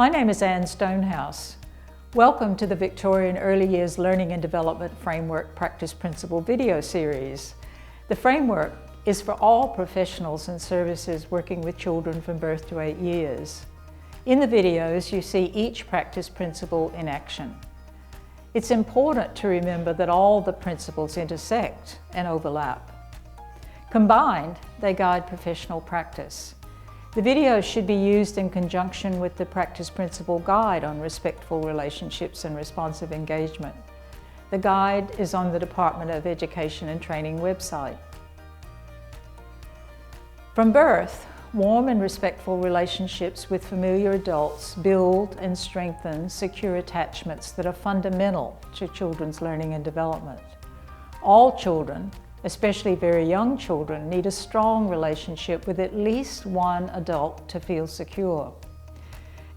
My name is Anne Stonehouse. Welcome to the Victorian Early Years Learning and Development Framework Practice Principle video series. The framework is for all professionals and services working with children from birth to 8 years. In the videos, you see each practice principle in action. It's important to remember that all the principles intersect and overlap. Combined, they guide professional practice. The videos should be used in conjunction with the practice principle guide on respectful relationships and responsive engagement. The guide is on the Department of Education and Training website. From birth, warm and respectful relationships with familiar adults build and strengthen secure attachments that are fundamental to children's learning and development. All children, especially very young children, need a strong relationship with at least one adult to feel secure.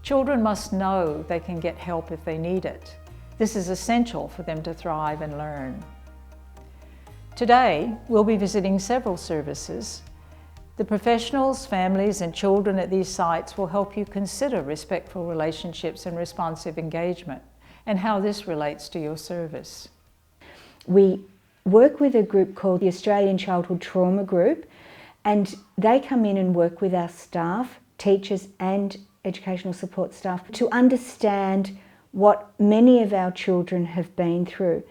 Children must know they can get help if they need it. This is essential for them to thrive and learn. Today, we'll be visiting several services. The professionals, families and children at these sites will help you consider respectful relationships and responsive engagement and how this relates to your service. We work with a group called the Australian Childhood Trauma Group, and they come in and work with our staff, teachers and educational support staff to understand what many of our children have been through.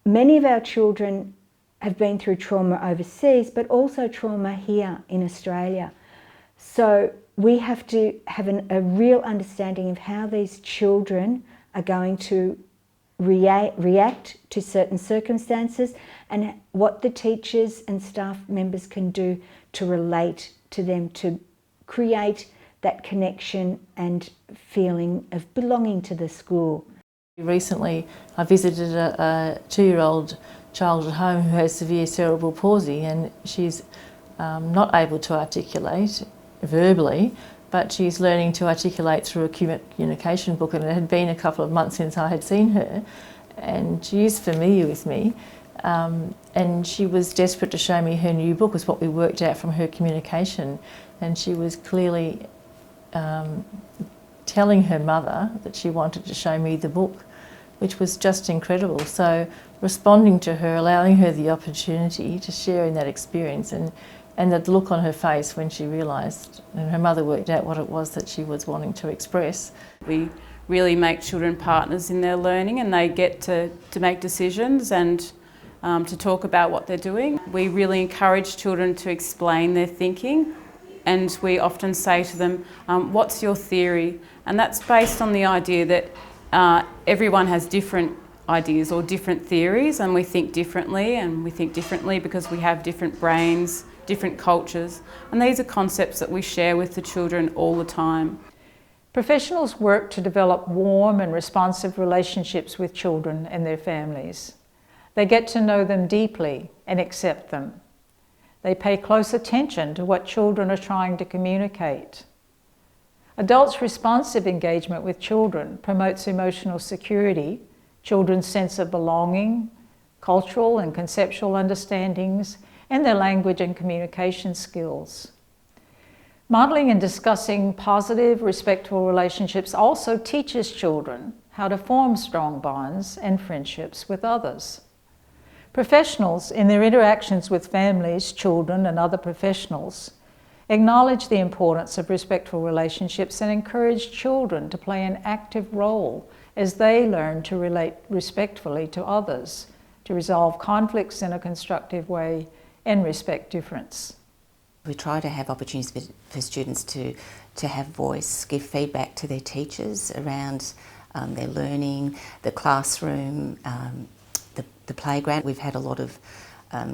Many of our children have been through trauma overseas, but also trauma here in Australia. So we have to have a real understanding of how these children are going to react to certain circumstances and what the teachers and staff members can do to relate to them, to create that connection and feeling of belonging to the school. Recently I visited a 2-year-old child at home who has severe cerebral palsy, and she's not able to articulate verbally, but she's learning to articulate through a communication book, and it had been a couple of months since I had seen her, and she is familiar with me, and she was desperate to show me her new book, is what we worked out from her communication, and she was clearly telling her mother that she wanted to show me the book, which was just incredible. So responding to her, allowing her the opportunity to share in that experience, and the look on her face when she realised and her mother worked out what it was that she was wanting to express. We really make children partners in their learning, and they get to make decisions and to talk about what they're doing. We really encourage children to explain their thinking, and we often say to them, what's your theory? And that's based on the idea that everyone has different ideas or different theories, and we think differently because we have different brains, different cultures, and these are concepts that we share with the children all the time. Professionals work to develop warm and responsive relationships with children and their families. They get to know them deeply and accept them. They pay close attention to what children are trying to communicate. Adults' responsive engagement with children promotes emotional security, children's sense of belonging, cultural and conceptual understandings, and their language and communication skills. Modelling and discussing positive, respectful relationships also teaches children how to form strong bonds and friendships with others. Professionals, in their interactions with families, children, and other professionals, acknowledge the importance of respectful relationships and encourage children to play an active role as they learn to relate respectfully to others, to resolve conflicts in a constructive way, and respect difference. We try to have opportunities for students to have voice, give feedback to their teachers around their learning, the classroom, the playground. We've had a lot of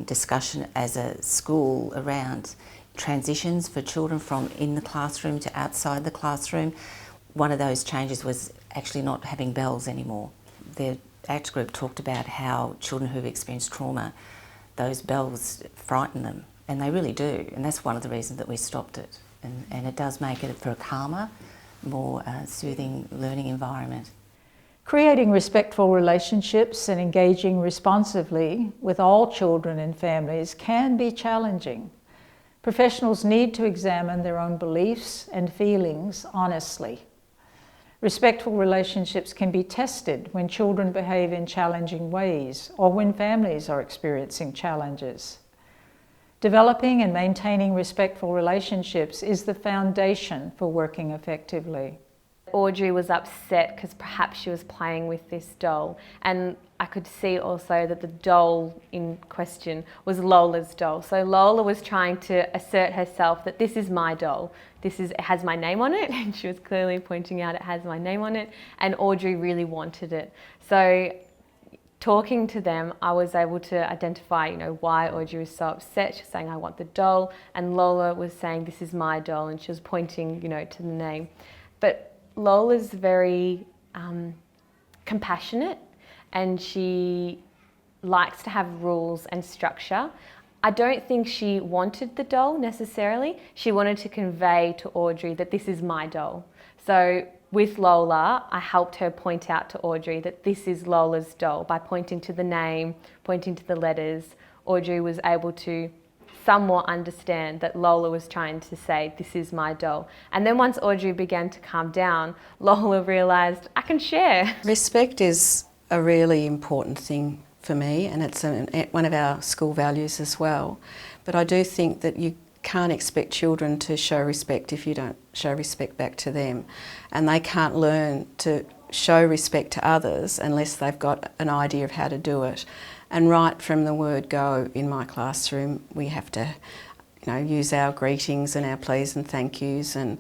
discussion as a school around transitions for children from in the classroom to outside the classroom. One of those changes was actually not having bells anymore. The ACT group talked about how children who've experienced trauma, those bells frighten them, and they really do, and that's one of the reasons that we stopped it. And it does make it for a calmer, more soothing learning environment. Creating respectful relationships and engaging responsively with all children and families can be challenging. Professionals need to examine their own beliefs and feelings honestly. Respectful relationships can be tested when children behave in challenging ways or when families are experiencing challenges. Developing and maintaining respectful relationships is the foundation for working effectively. Audrey was upset because perhaps she was playing with this doll, and I could see also that the doll in question was Lola's doll. So Lola was trying to assert herself that this is my doll. It has my name on it, and she was clearly pointing out it has my name on it, and Audrey really wanted it. So talking to them, I was able to identify, why Audrey was so upset. She was saying, I want the doll, and Lola was saying, this is my doll, and she was pointing, to the name. But Lola's very compassionate, and she likes to have rules and structure. I don't think she wanted the doll necessarily. She wanted to convey to Audrey that this is my doll. So with Lola, I helped her point out to Audrey that this is Lola's doll. By pointing to the name, pointing to the letters, Audrey was able to somewhat understand that Lola was trying to say, this is my doll. And then once Audrey began to calm down, Lola realised, I can share. Respect is a really important thing for me, and it's one of our school values as well. But I do think that you can't expect children to show respect if you don't show respect back to them. And they can't learn to show respect to others unless they've got an idea of how to do it. And right from the word go in my classroom, we have to use our greetings and our please and thank yous and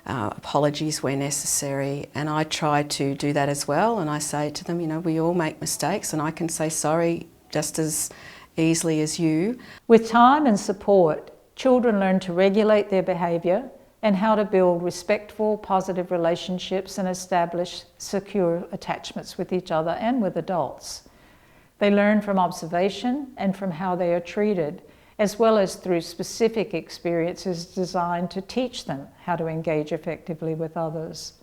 apologies where necessary. And I try to do that as well. And I say to them, we all make mistakes, and I can say sorry just as easily as you. With time and support, children learn to regulate their behaviour and how to build respectful, positive relationships and establish secure attachments with each other and with adults. They learn from observation and from how they are treated, as well as through specific experiences designed to teach them how to engage effectively with others.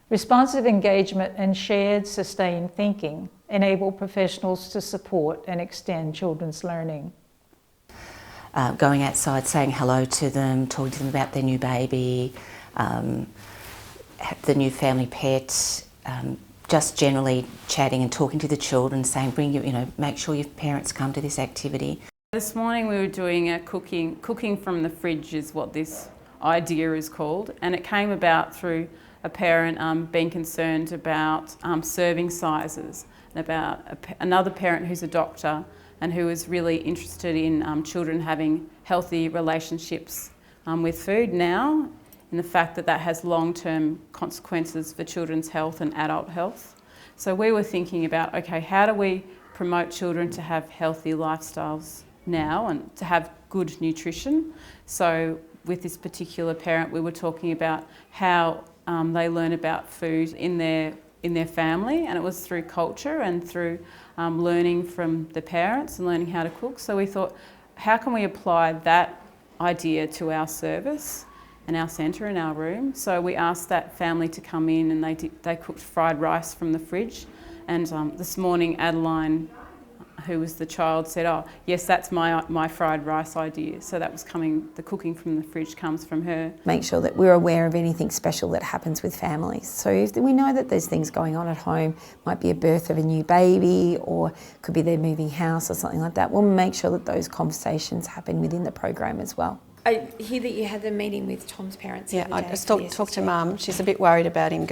Responsive engagement and shared, sustained thinking enable professionals to support and extend children's learning. Going outside, saying hello to them, talking to them about their new baby, the new family pet, just generally chatting and talking to the children, saying, make sure your parents come to this activity. This morning we were doing a cooking from the fridge is what this idea is called, and it came about through a parent being concerned about serving sizes, and about another parent who's a doctor and who is really interested in children having healthy relationships with food now, and the fact that that has long-term consequences for children's health and adult health. So we were thinking about, okay, how do we promote children to have healthy lifestyles now and to have good nutrition? So with this particular parent, we were talking about how they learn about food in their family, and it was through culture and through learning from the parents and learning how to cook. So we thought, how can we apply that idea to our service and our centre in our room? So we asked that family to come in, and they cooked fried rice from the fridge. And this morning, Adeline, who was the child, said, oh yes, that's my fried rice idea. So that was the cooking from the fridge comes from her. Make sure that we're aware of anything special that happens with families. So if we know that there's things going on at home, might be a birth of a new baby, or could be they're moving house or something like that, we'll make sure that those conversations happen within the program as well. I hear that you had the meeting with Tom's parents. Yeah, I just talked to Mum. She's a bit worried about him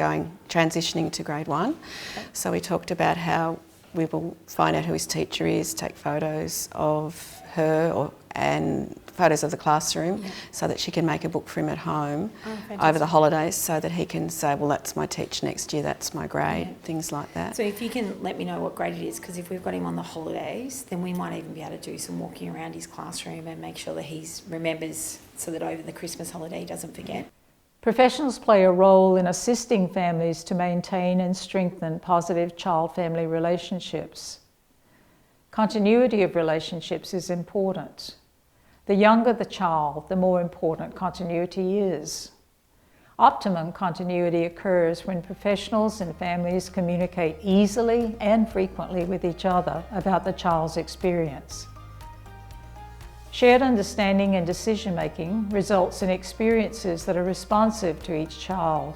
transitioning to grade 1. Okay. So we talked about how we will find out who his teacher is, take photos of her and photos of the classroom, so that she can make a book for him at home over the holidays, so that he can say, well, that's my teacher next year, that's my grade, things like that. So if you can let me know what grade it is, because if we've got him on the holidays, then we might even be able to do some walking around his classroom and make sure that he remembers, so that over the Christmas holiday he doesn't forget. Professionals play a role in assisting families to maintain and strengthen positive child-family relationships. Continuity of relationships is important. The younger the child, the more important continuity is. Optimum continuity occurs when professionals and families communicate easily and frequently with each other about the child's experience. Shared understanding and decision-making results in experiences that are responsive to each child,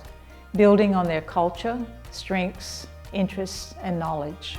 building on their culture, strengths, interests and knowledge.